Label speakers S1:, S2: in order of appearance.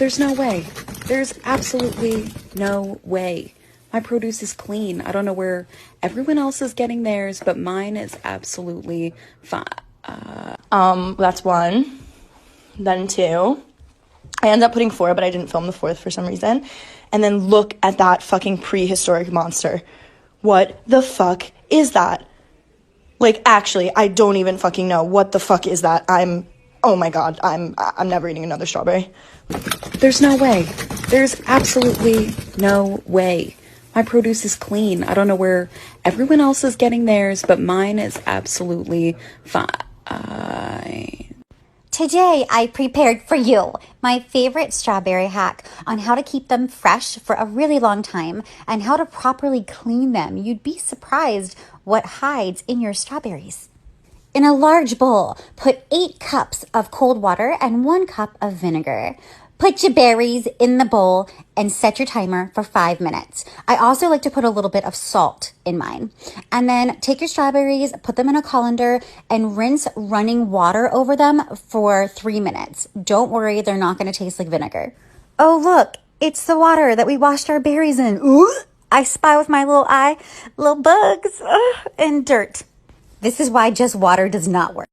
S1: There's no way. There's absolutely no way. My produce is clean. I don't know where everyone else is getting theirs, but mine is absolutely fine.
S2: That's one. Then two. I ended up putting four, but I didn't film the fourth for some reason. And then look at that fucking prehistoric monster. What the fuck is that? Like, actually, I don't even fucking know. What the fuck is that? Oh my god, I'm never eating another strawberry.
S1: There's no way. There's absolutely no way. My produce is clean. I don't know where everyone else is getting theirs, but mine is absolutely fine.
S3: Today, I prepared for you my favorite strawberry hack on how to keep them fresh for a really long time and how to properly clean them. You'd be surprised what hides in your strawberries. In a large bowl, put 8 cups of cold water and 1 cup of vinegar. Put your berries in the bowl and set your timer for 5 minutes. I also like to put a little bit of salt in mine. And then take your strawberries, put them in a colander, and rinse running water over them for 3 minutes. Don't worry, they're not going to taste like vinegar. Oh, look, it's the water that we washed our berries in. Ooh, I spy with my little eye, little bugs and dirt. This is why just water does not work.